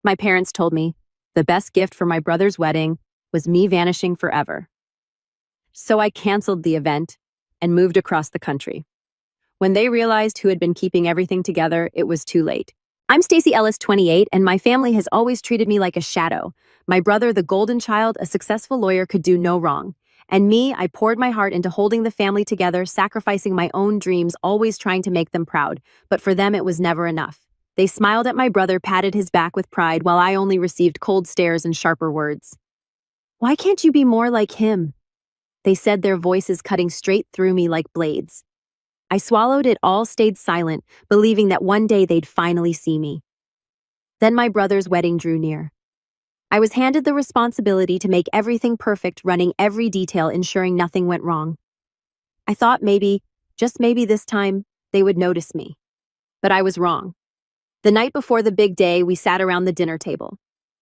My parents told me the best gift for my brother's wedding was me vanishing forever. So I canceled the event and moved across the country. When they realized who had been keeping everything together, it was too late. I'm Stacey Ellis, 28, and my family has always treated me like a shadow. My brother, the golden child, a successful lawyer, could do no wrong. And me, I poured my heart into holding the family together, sacrificing my own dreams, always trying to make them proud. But for them, it was never enough. They smiled at my brother, patted his back with pride, while I only received cold stares and sharper words. "Why can't you be more like him?" They said, their voices cutting straight through me like blades. I swallowed it all, stayed silent, believing that one day they'd finally see me. Then my brother's wedding drew near. I was handed the responsibility to make everything perfect, running every detail, ensuring nothing went wrong. I thought maybe, just maybe this time, they would notice me. But I was wrong. The night before the big day, we sat around the dinner table.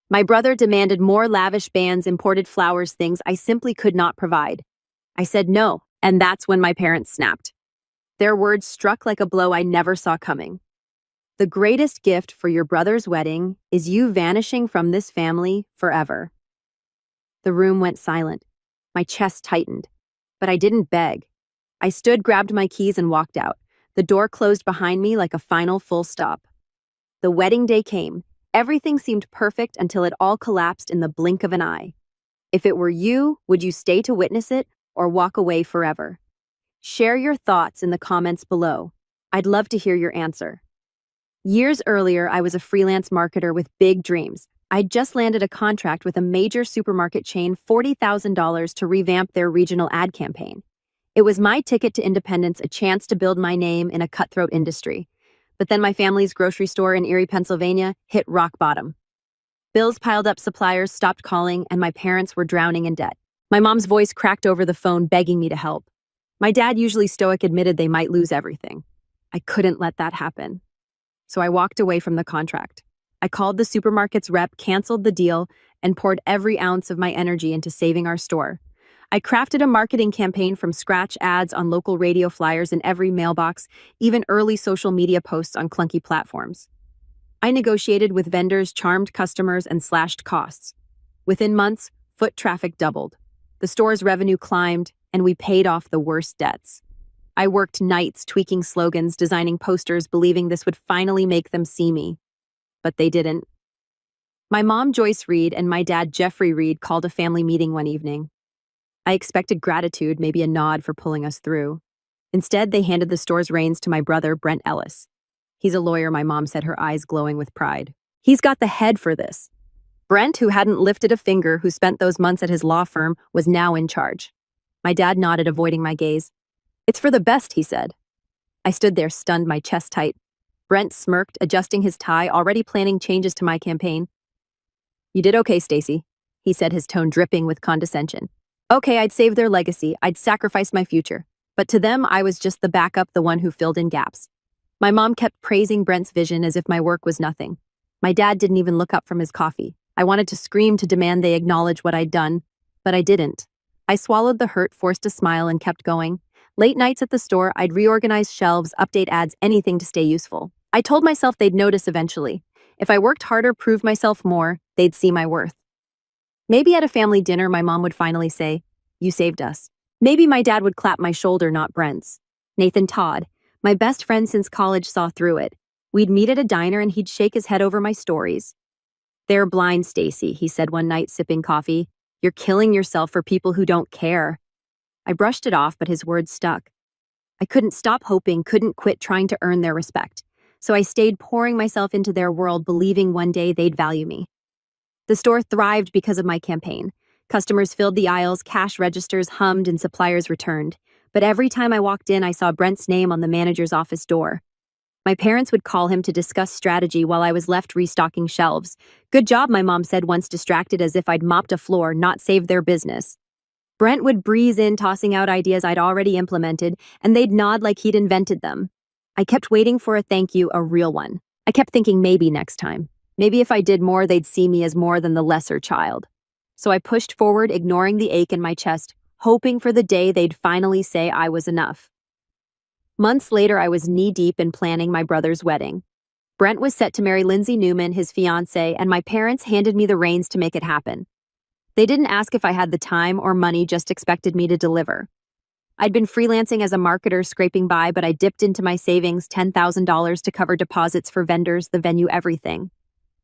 My brother demanded more lavish bands, imported flowers, things I simply could not provide. I said no, and that's when my parents snapped. Their words struck like a blow I never saw coming. "The greatest gift for your brother's wedding is you vanishing from this family forever." The room went silent. My chest tightened. But I didn't beg. I stood, grabbed my keys, and walked out. The door closed behind me like a final full stop. The wedding day came. Everything seemed perfect until it all collapsed in the blink of an eye. If it were you, would you stay to witness it or walk away forever? Share your thoughts in the comments below. I'd love to hear your answer. Years earlier, I was a freelance marketer with big dreams. I'd just landed a contract with a major supermarket chain, $40,000 to revamp their regional ad campaign. It was my ticket to independence, a chance to build my name in a cutthroat industry. But then my family's grocery store in Erie, Pennsylvania, hit rock bottom. Bills piled up, suppliers stopped calling, and my parents were drowning in debt. My mom's voice cracked over the phone, begging me to help. My dad, usually stoic, admitted they might lose everything. I couldn't let that happen. So I walked away from the contract. I called the supermarket's rep, canceled the deal, and poured every ounce of my energy into saving our store. I crafted a marketing campaign from scratch, ads on local radio, flyers in every mailbox, even early social media posts on clunky platforms. I negotiated with vendors, charmed customers, and slashed costs. Within months, foot traffic doubled. The store's revenue climbed, and we paid off the worst debts. I worked nights tweaking slogans, designing posters, believing this would finally make them see me. But they didn't. My mom, Joyce Reed, and my dad, Jeffrey Reed, called a family meeting one evening. I expected gratitude, maybe a nod for pulling us through. Instead, they handed the store's reins to my brother, Brent Ellis. He's a lawyer, my mom said, her eyes glowing with pride. He's got the head for this. Brent, who hadn't lifted a finger, who spent those months at his law firm, was now in charge. My dad nodded, avoiding my gaze. "It's for the best," he said. I stood there, stunned, my chest tight. Brent smirked, adjusting his tie, already planning changes to my campaign. "You did okay, Stacey," he said, his tone dripping with condescension. Okay, I'd save their legacy, I'd sacrifice my future. But to them, I was just the backup, the one who filled in gaps. My mom kept praising Brent's vision as if my work was nothing. My dad didn't even look up from his coffee. I wanted to scream, to demand they acknowledge what I'd done, but I didn't. I swallowed the hurt, forced a smile, and kept going. Late nights at the store, I'd reorganize shelves, update ads, anything to stay useful. I told myself they'd notice eventually. If I worked harder, proved myself more, they'd see my worth. Maybe at a family dinner, my mom would finally say, "You saved us." Maybe my dad would clap my shoulder, not Brent's. Nathan Todd, my best friend since college, saw through it. We'd meet at a diner and he'd shake his head over my stories. "They're blind, Stacey," he said one night, sipping coffee. "You're killing yourself for people who don't care." I brushed it off, but his words stuck. I couldn't stop hoping, couldn't quit trying to earn their respect. So I stayed pouring myself into their world, believing one day they'd value me. The store thrived because of my campaign. Customers filled the aisles, cash registers hummed, and suppliers returned. But every time I walked in, I saw Brent's name on the manager's office door. My parents would call him to discuss strategy while I was left restocking shelves. "Good job," my mom said, once distracted, as if I'd mopped a floor, not saved their business. Brent would breeze in, tossing out ideas I'd already implemented, and they'd nod like he'd invented them. I kept waiting for a thank you, a real one. I kept thinking maybe next time. Maybe if I did more, they'd see me as more than the lesser child. So I pushed forward, ignoring the ache in my chest, hoping for the day they'd finally say I was enough. Months later, I was knee-deep in planning my brother's wedding. Brent was set to marry Lindsay Newman, his fiancée, and my parents handed me the reins to make it happen. They didn't ask if I had the time or money, just expected me to deliver. I'd been freelancing as a marketer, scraping by, but I dipped into my savings, $10,000 to cover deposits for vendors, the venue, everything.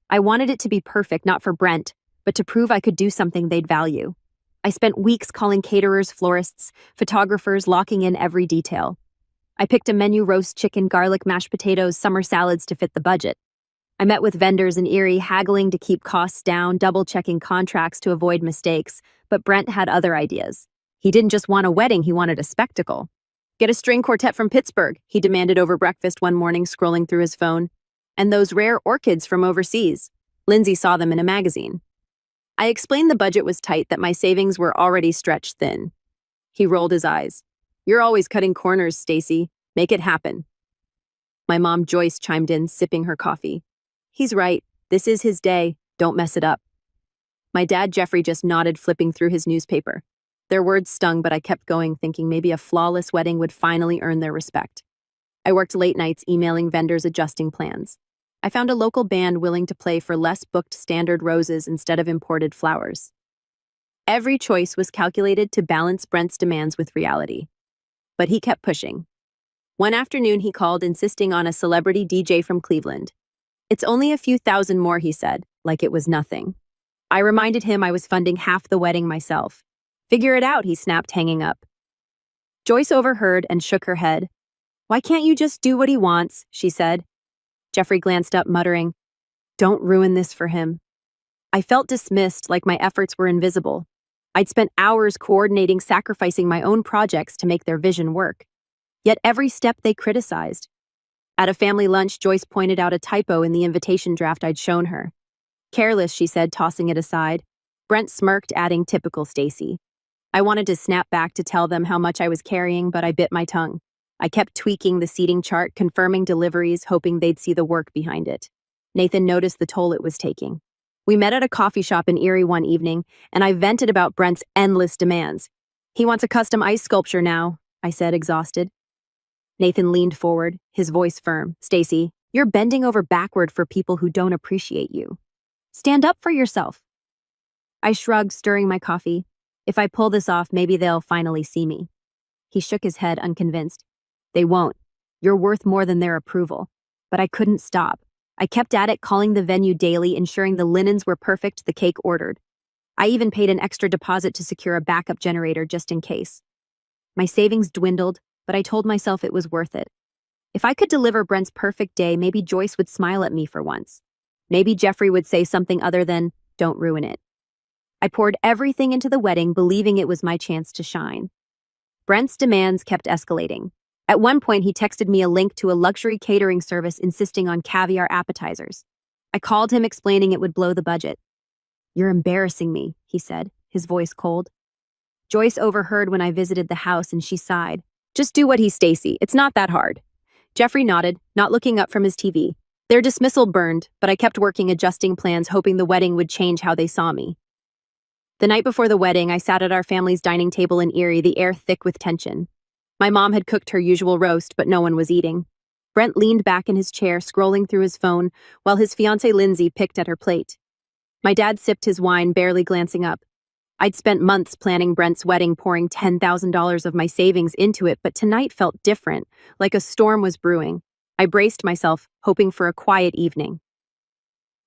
I wanted it to be perfect, not for Brent, but to prove I could do something they'd value. I spent weeks calling caterers, florists, photographers, locking in every detail. I picked a menu: roast chicken, garlic, mashed potatoes, summer salads to fit the budget. I met with vendors in Erie, haggling to keep costs down, double-checking contracts to avoid mistakes, but Brent had other ideas. He didn't just want a wedding, he wanted a spectacle. Get a string quartet from Pittsburgh, he demanded over breakfast one morning, scrolling through his phone. And those rare orchids from overseas. Lindsay saw them in a magazine. I explained the budget was tight, that my savings were already stretched thin. He rolled his eyes. You're always cutting corners, Stacy. Make it happen. My mom, Joyce, chimed in, sipping her coffee. He's right. This is his day. Don't mess it up. My dad, Jeffrey, just nodded, flipping through his newspaper. Their words stung, but I kept going, thinking maybe a flawless wedding would finally earn their respect. I worked late nights emailing vendors, adjusting plans. I found a local band willing to play for less, booked standard roses instead of imported flowers. Every choice was calculated to balance Brent's demands with reality. But he kept pushing. One afternoon he called, insisting on a celebrity DJ from Cleveland. It's only a few thousand more, he said, like it was nothing. I reminded him I was funding half the wedding myself. Figure it out, he snapped, hanging up. Joyce overheard and shook her head. Why can't you just do what he wants, she said. Jeffrey glanced up, muttering, Don't ruin this for him. I felt dismissed, like my efforts were invisible. I'd spent hours coordinating, sacrificing my own projects to make their vision work. Yet every step they criticized. At a family lunch, Joyce pointed out a typo in the invitation draft I'd shown her. Careless, she said, tossing it aside. Brent smirked, adding, typical Stacy. I wanted to snap back to tell them how much I was carrying, but I bit my tongue. I kept tweaking the seating chart, confirming deliveries, hoping they'd see the work behind it. Nathan noticed the toll it was taking. We met at a coffee shop in Erie one evening, and I vented about Brent's endless demands. He wants a custom ice sculpture now, I said, exhausted. Nathan leaned forward, his voice firm. Stacy, you're bending over backward for people who don't appreciate you. Stand up for yourself. I shrugged, stirring my coffee. If I pull this off, maybe they'll finally see me. He shook his head, unconvinced. They won't. You're worth more than their approval. But I couldn't stop. I kept at it, calling the venue daily, ensuring the linens were perfect, the cake ordered. I even paid an extra deposit to secure a backup generator just in case. My savings dwindled, but I told myself it was worth it. If I could deliver Brent's perfect day, maybe Joyce would smile at me for once. Maybe Jeffrey would say something other than, don't ruin it. I poured everything into the wedding, believing it was my chance to shine. Brent's demands kept escalating. At one point, he texted me a link to a luxury catering service, insisting on caviar appetizers. I called him, explaining it would blow the budget. You're embarrassing me, he said, his voice cold. Joyce overheard when I visited the house, and she sighed. Just do what he's Stacy. It's not that hard. Jeffrey nodded, not looking up from his TV. Their dismissal burned, but I kept working, adjusting plans, hoping the wedding would change how they saw me. The night before the wedding, I sat at our family's dining table in Erie, the air thick with tension. My mom had cooked her usual roast, but no one was eating. Brent leaned back in his chair, scrolling through his phone, while his fiancée Lindsay picked at her plate. My dad sipped his wine, barely glancing up. I'd spent months planning Brent's wedding, pouring $10,000 of my savings into it, but tonight felt different, like a storm was brewing. I braced myself, hoping for a quiet evening.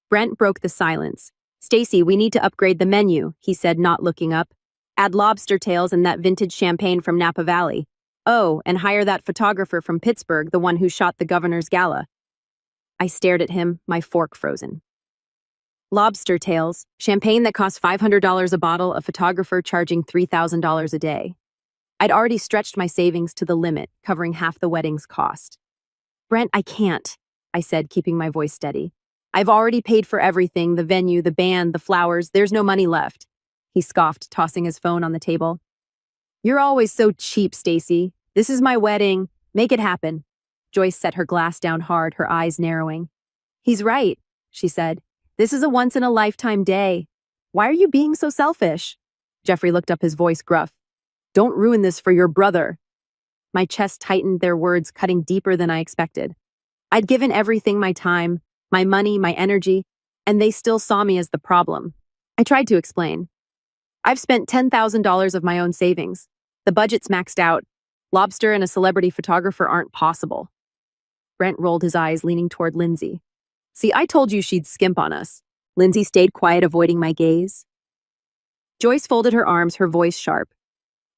Brent broke the silence. Stacy, we need to upgrade the menu, he said, not looking up. Add lobster tails and that vintage champagne from Napa Valley. Oh, and hire that photographer from Pittsburgh, the one who shot the governor's gala. I stared at him, my fork frozen. Lobster tails, champagne that costs $500 a bottle, a photographer charging $3,000 a day. I'd already stretched my savings to the limit, covering half the wedding's cost. Brent, I can't, I said, keeping my voice steady. I've already paid for everything, the venue, the band, the flowers. There's no money left. He scoffed, tossing his phone on the table. You're always so cheap, Stacy. This is my wedding. Make it happen. Joyce set her glass down hard, her eyes narrowing. He's right, she said. This is a once-in-a-lifetime day. Why are you being so selfish? Jeffrey looked up, his voice gruff. Don't ruin this for your brother. My chest tightened, their words cutting deeper than I expected. I'd given everything, my time, my money, my energy, and they still saw me as the problem. I tried to explain. I've spent $10,000 of my own savings. The budget's maxed out. Lobster and a celebrity photographer aren't possible. Brent rolled his eyes, leaning toward Lindsay. See, I told you she'd skimp on us. Lindsay stayed quiet, avoiding my gaze. Joyce folded her arms, her voice sharp.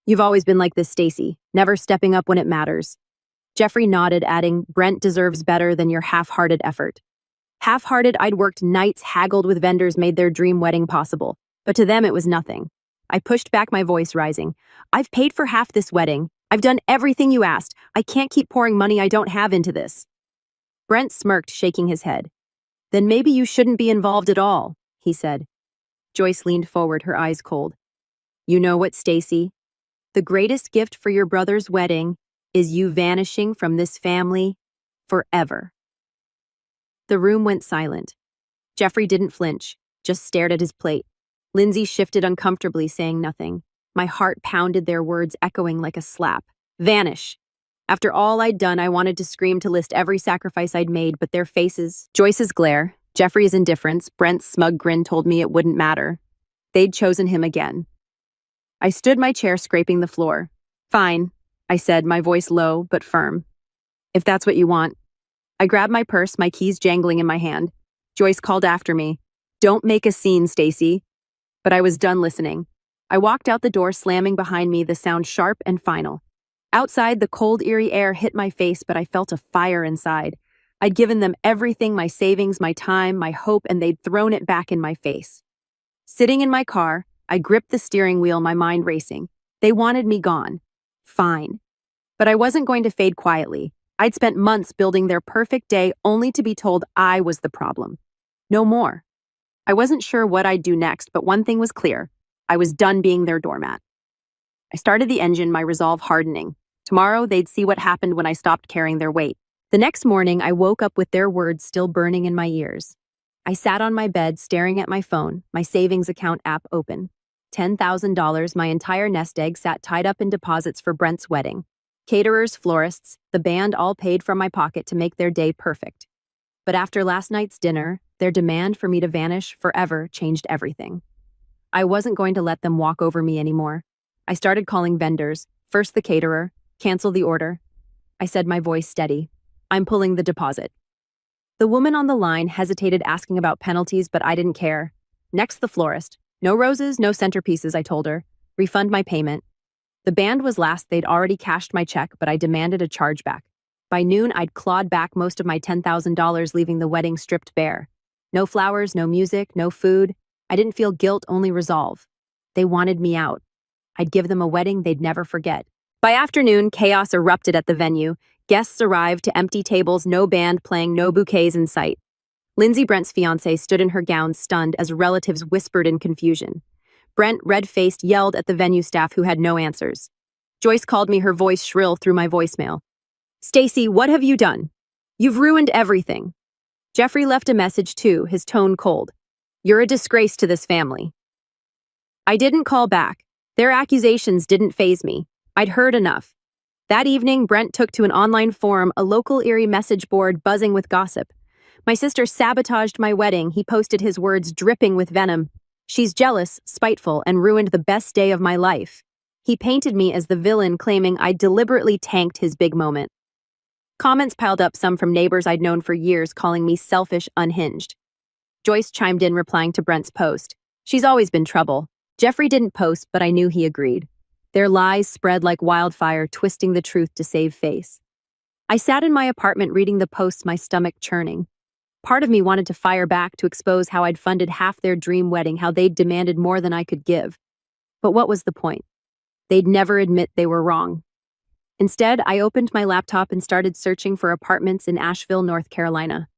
You've always been like this, Stacy, never stepping up when it matters. Jeffrey nodded, adding, Brent deserves better than your half-hearted effort. Half-hearted, I'd worked nights, haggled with vendors, made their dream wedding possible. But to them, it was nothing. I pushed back, my voice rising. I've paid for half this wedding. I've done everything you asked. I can't keep pouring money I don't have into this. Brent smirked, shaking his head. Then maybe you shouldn't be involved at all, he said. Joyce leaned forward, her eyes cold. You know what, Stacy? The greatest gift for your brother's wedding is you vanishing from this family forever. The room went silent. Jeffrey didn't flinch, just stared at his plate. Lindsay shifted uncomfortably, saying nothing. My heart pounded, their words echoing like a slap. Vanish. After all I'd done, I wanted to scream, to list every sacrifice I'd made, but their faces, Joyce's glare, Jeffrey's indifference, Brent's smug grin told me it wouldn't matter. They'd chosen him again. I stood my chair, scraping the floor. Fine, I said, my voice low but firm. If that's what you want. I grabbed my purse, my keys jangling in my hand. Joyce called after me. Don't make a scene, Stacy. But I was done listening. I walked out the door, slamming behind me, the sound sharp and final. Outside, the cold, eerie air hit my face, but I felt a fire inside. I'd given them everything, my savings, my time, my hope, and they'd thrown it back in my face. Sitting in my car, I gripped the steering wheel, my mind racing. They wanted me gone. Fine. But I wasn't going to fade quietly. I'd spent months building their perfect day only to be told I was the problem. No more. I wasn't sure what I'd do next, but one thing was clear. I was done being their doormat. I started the engine, my resolve hardening. Tomorrow, they'd see what happened when I stopped carrying their weight. The next morning, I woke up with their words still burning in my ears. I sat on my bed, staring at my phone, my savings account app open. $10,000, my entire nest egg, sat tied up in deposits for Brent's wedding. Caterers, florists, the band all paid from my pocket to make their day perfect. But after last night's dinner, their demand for me to vanish forever changed everything. I wasn't going to let them walk over me anymore. I started calling vendors, first the caterer. Cancel the order. I said, my voice steady. I'm pulling the deposit. The woman on the line hesitated, asking about penalties, but I didn't care. Next, the florist. No roses, no centerpieces, I told her. Refund my payment. The band was last. They'd already cashed my check, but I demanded a chargeback. By noon, I'd clawed back most of my $10,000, leaving the wedding stripped bare. No flowers, no music, no food. I didn't feel guilt, only resolve. They wanted me out. I'd give them a wedding they'd never forget. By afternoon, chaos erupted at the venue. Guests arrived to empty tables, no band playing, no bouquets in sight. Lindsay, Brent's fiancée, stood in her gown, stunned, as relatives whispered in confusion. Brent, red-faced, yelled at the venue staff, who had no answers. Joyce called me, her voice shrill through my voicemail. Stacy, what have you done? You've ruined everything. Jeffrey left a message too, his tone cold. You're a disgrace to this family. I didn't call back. Their accusations didn't faze me. I'd heard enough. That evening, Brent took to an online forum, a local Erie message board buzzing with gossip. My sister sabotaged my wedding, he posted, his words dripping with venom. She's jealous, spiteful, and ruined the best day of my life. He painted me as the villain, claiming I'd deliberately tanked his big moment. Comments piled up, some from neighbors I'd known for years, calling me selfish, unhinged. Joyce chimed in, replying to Brent's post. She's always been trouble. Jeffrey didn't post, but I knew he agreed. Their lies spread like wildfire, twisting the truth to save face. I sat in my apartment reading the posts, my stomach churning. Part of me wanted to fire back, to expose how I'd funded half their dream wedding, how they'd demanded more than I could give. But what was the point? They'd never admit they were wrong. Instead, I opened my laptop and started searching for apartments in Asheville, North Carolina.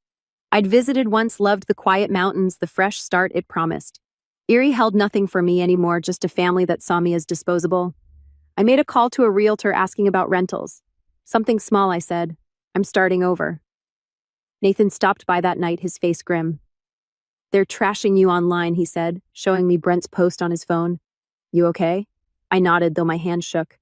I'd visited once, loved the quiet mountains, the fresh start it promised. Erie held nothing for me anymore, just a family that saw me as disposable. I made a call to a realtor asking about rentals. Something small, I said. I'm starting over. Nathan stopped by that night, his face grim. They're trashing you online, he said, showing me Brent's post on his phone. You okay? I nodded, though my hand shook.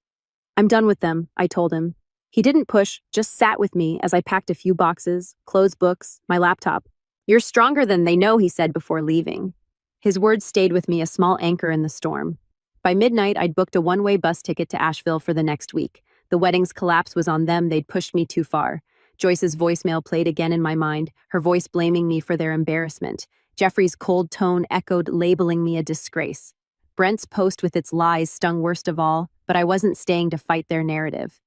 I'm done with them, I told him. He didn't push, just sat with me as I packed a few boxes, closed books, my laptop. "You're stronger than they know," he said before leaving. His words stayed with me, a small anchor in the storm. By midnight, I'd booked a one-way bus ticket to Asheville for the next week. The wedding's collapse was on them, they'd pushed me too far. Joyce's voicemail played again in my mind, her voice blaming me for their embarrassment. Jeffrey's cold tone echoed, labeling me a disgrace. Brent's post with its lies stung worst of all, but I wasn't staying to fight their narrative.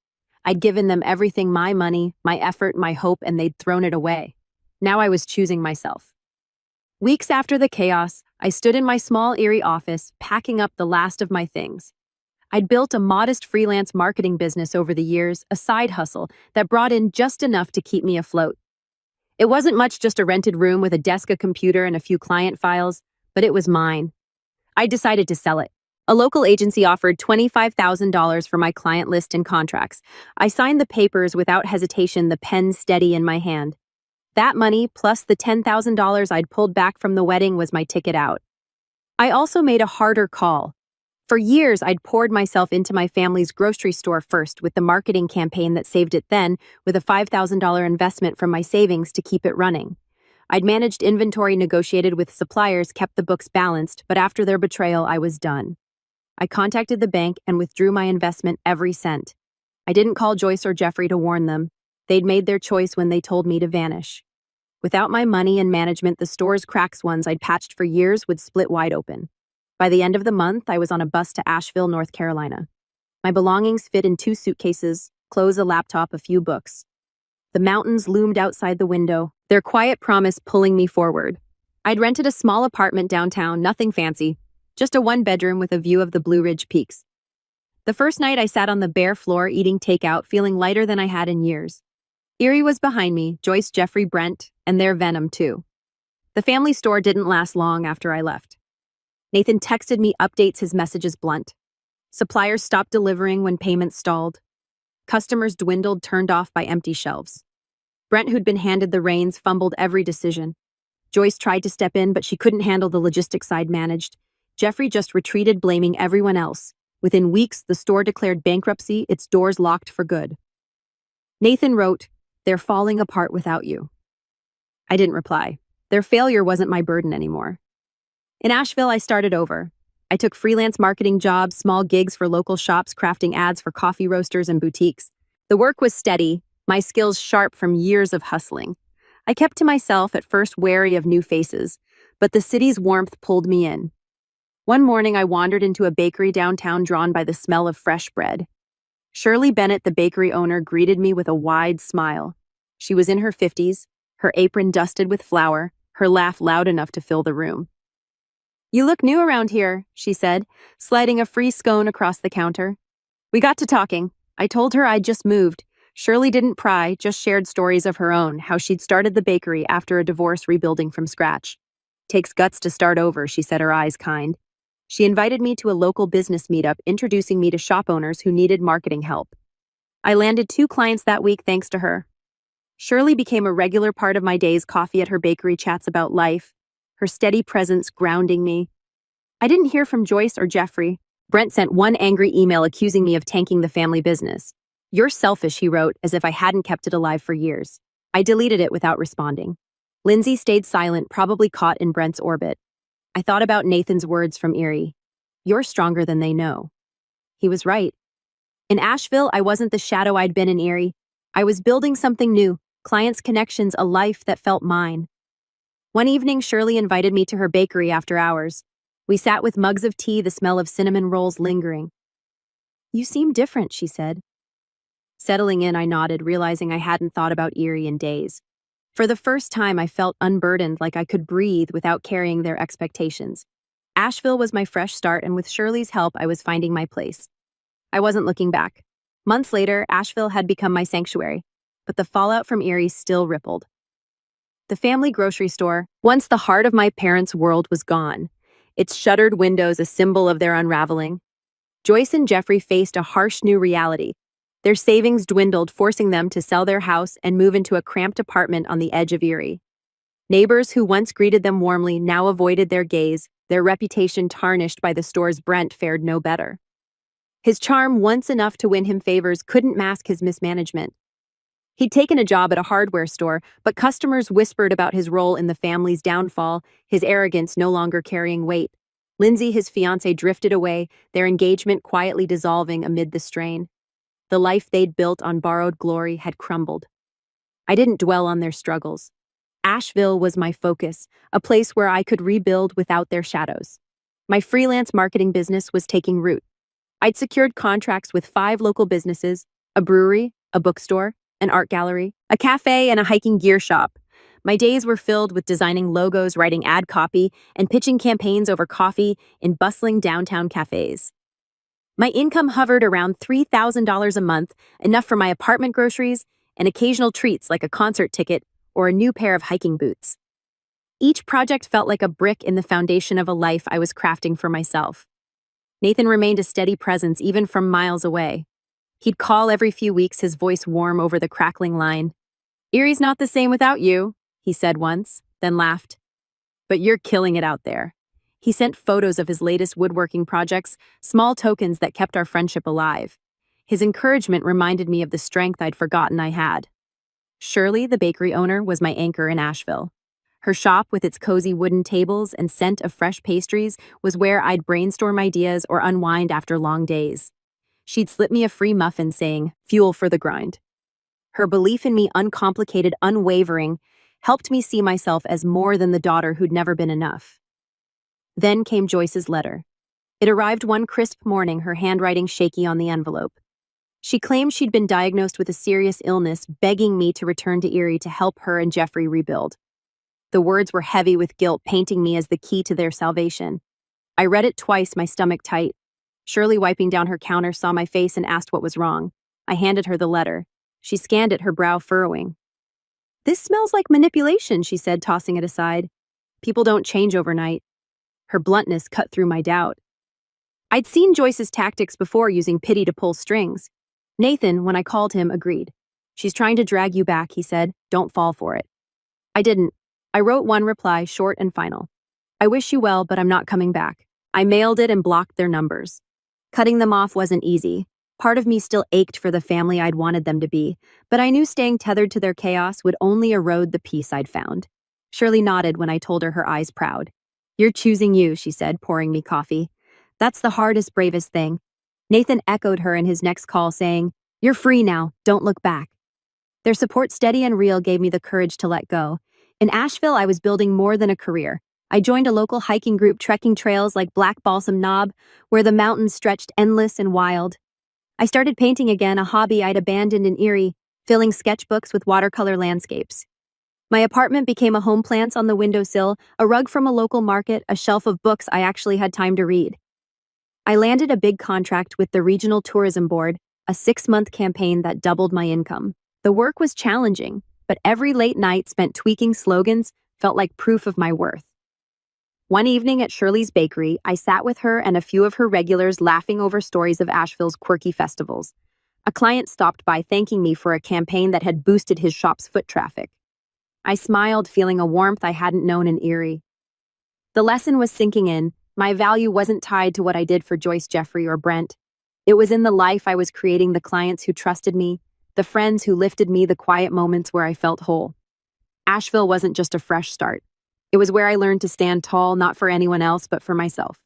I'd given them everything, my money, my effort, my hope, and they'd thrown it away. Now I was choosing myself. Weeks after the chaos, I stood in my small, eerie office, packing up the last of my things. I'd built a modest freelance marketing business over the years, a side hustle that brought in just enough to keep me afloat. It wasn't much, just a rented room with a desk, a computer, and a few client files, but it was mine. I decided to sell it. A local agency offered $25,000 for my client list and contracts. I signed the papers without hesitation, the pen steady in my hand. That money, plus the $10,000 I'd pulled back from the wedding, was my ticket out. I also made a harder call. For years, I'd poured myself into my family's grocery store first with the marketing campaign that saved it, then with a $5,000 investment from my savings to keep it running. I'd managed inventory, negotiated with suppliers, kept the books balanced, but after their betrayal, I was done. I contacted the bank and withdrew my investment, every cent. I didn't call Joyce or Jeffrey to warn them. They'd made their choice when they told me to vanish. Without my money and management, the store's cracks, ones I'd patched for years, would split wide open. By the end of the month, I was on a bus to Asheville, North Carolina. My belongings fit in 2 suitcases, clothes, a laptop, a few books. The mountains loomed outside the window, their quiet promise pulling me forward. I'd rented a small apartment downtown, nothing fancy, just a 1-bedroom with a view of the Blue Ridge Peaks. The first night I sat on the bare floor eating takeout, feeling lighter than I had in years. Erie was behind me, Joyce, Jeffrey, Brent, and their venom too. The family store didn't last long after I left. Nathan texted me updates, his messages blunt. Suppliers stopped delivering when payments stalled. Customers dwindled, turned off by empty shelves. Brent, who'd been handed the reins, fumbled every decision. Joyce tried to step in, but she couldn't handle the logistics side managed. Jeffrey just retreated, blaming everyone else. Within weeks, the store declared bankruptcy, its doors locked for good. Nathan wrote, "They're falling apart without you." I didn't reply. Their failure wasn't my burden anymore. In Asheville, I started over. I took freelance marketing jobs, small gigs for local shops, crafting ads for coffee roasters and boutiques. The work was steady, my skills sharp from years of hustling. I kept to myself, at first wary of new faces, but the city's warmth pulled me in. One morning, I wandered into a bakery downtown, drawn by the smell of fresh bread. Shirley Bennett, the bakery owner, greeted me with a wide smile. She was in her 50s, her apron dusted with flour, her laugh loud enough to fill the room. "You look new around here," she said, sliding a free scone across the counter. We got to talking. I told her I'd just moved. Shirley didn't pry, just shared stories of her own, how she'd started the bakery after a divorce, rebuilding from scratch. "Takes guts to start over," she said, her eyes kind. She invited me to a local business meetup, introducing me to shop owners who needed marketing help. I landed 2 clients that week thanks to her. Shirley became a regular part of my days, coffee at her bakery, chats about life, her steady presence grounding me. I didn't hear from Joyce or Jeffrey. Brent sent one angry email accusing me of tanking the family business. "You're selfish," he wrote, as if I hadn't kept it alive for years. I deleted it without responding. Lindsay stayed silent, probably caught in Brent's orbit. I thought about Nathan's words from Erie. "You're stronger than they know." He was right. In Asheville, I wasn't the shadow I'd been in Erie. I was building something new, clients, connections, a life that felt mine. One evening, Shirley invited me to her bakery after hours. We sat with mugs of tea, the smell of cinnamon rolls lingering. "You seem different," she said. Settling in, I nodded, realizing I hadn't thought about Erie in days. For the first time, I felt unburdened, like I could breathe without carrying their expectations. Asheville was my fresh start, and with Shirley's help, I was finding my place. I wasn't looking back. Months later, Asheville had become my sanctuary, but the fallout from Erie still rippled. The family grocery store, once the heart of my parents' world, was gone, its shuttered windows a symbol of their unraveling. Joyce and Jeffrey faced a harsh new reality. Their savings dwindled, forcing them to sell their house and move into a cramped apartment on the edge of Erie. Neighbors who once greeted them warmly now avoided their gaze, their reputation tarnished by the store's Brent fared no better. His charm, once enough to win him favors, couldn't mask his mismanagement. He'd taken a job at a hardware store, but customers whispered about his role in the family's downfall, his arrogance no longer carrying weight. Lindsay, his fiancée, drifted away, their engagement quietly dissolving amid the strain. The life they'd built on borrowed glory had crumbled. I didn't dwell on their struggles. Asheville was my focus, a place where I could rebuild without their shadows. My freelance marketing business was taking root. I'd secured contracts with 5 local businesses, a brewery, a bookstore, an art gallery, a cafe, and a hiking gear shop. My days were filled with designing logos, writing ad copy, and pitching campaigns over coffee in bustling downtown cafes. My income hovered around $3,000 a month, enough for my apartment groceries and occasional treats like a concert ticket or a new pair of hiking boots. Each project felt like a brick in the foundation of a life I was crafting for myself. Nathan remained a steady presence even from miles away. He'd call every few weeks, his voice warm over the crackling line. "Erie's not the same without you," he said once, then laughed. "But you're killing it out there." He sent photos of his latest woodworking projects, small tokens that kept our friendship alive. His encouragement reminded me of the strength I'd forgotten I had. Shirley, the bakery owner, was my anchor in Asheville. Her shop, with its cozy wooden tables and scent of fresh pastries, was where I'd brainstorm ideas or unwind after long days. She'd slip me a free muffin saying, "Fuel for the grind." Her belief in me, uncomplicated, unwavering, helped me see myself as more than the daughter who'd never been enough. Then came Joyce's letter. It arrived one crisp morning, her handwriting shaky on the envelope. She claimed she'd been diagnosed with a serious illness, begging me to return to Erie to help her and Jeffrey rebuild. The words were heavy with guilt, painting me as the key to their salvation. I read it twice, my stomach tight. Shirley, wiping down her counter, saw my face and asked what was wrong. I handed her the letter. She scanned it, her brow furrowing. "This smells like manipulation," she said, tossing it aside. "People don't change overnight." Her bluntness cut through my doubt. I'd seen Joyce's tactics before, using pity to pull strings. Nathan, when I called him, agreed. "She's trying to drag you back," he said. "Don't fall for it." I didn't. I wrote one reply, short and final. "I wish you well, but I'm not coming back." I mailed it and blocked their numbers. Cutting them off wasn't easy. Part of me still ached for the family I'd wanted them to be, but I knew staying tethered to their chaos would only erode the peace I'd found. Shirley nodded when I told her eyes proud. "You're choosing you," she said, pouring me coffee. "That's the hardest, bravest thing." Nathan echoed her in his next call, saying, "You're free now, don't look back." Their support, steady and real, gave me the courage to let go. In Asheville, I was building more than a career. I joined a local hiking group, trekking trails like Black Balsam Knob, where the mountains stretched endless and wild. I started painting again, a hobby I'd abandoned in Erie, filling sketchbooks with watercolor landscapes. My apartment became a home, plants on the windowsill, a rug from a local market, a shelf of books I actually had time to read. I landed a big contract with the Regional Tourism Board, a 6-month campaign that doubled my income. The work was challenging, but every late night spent tweaking slogans felt like proof of my worth. One evening at Shirley's bakery, I sat with her and a few of her regulars, laughing over stories of Asheville's quirky festivals. A client stopped by, thanking me for a campaign that had boosted his shop's foot traffic. I smiled, feeling a warmth I hadn't known in Erie. The lesson was sinking in. My value wasn't tied to what I did for Joyce, Jeffrey, or Brent. It was in the life I was creating, the clients who trusted me, the friends who lifted me, the quiet moments where I felt whole. Asheville wasn't just a fresh start. It was where I learned to stand tall, not for anyone else, but for myself.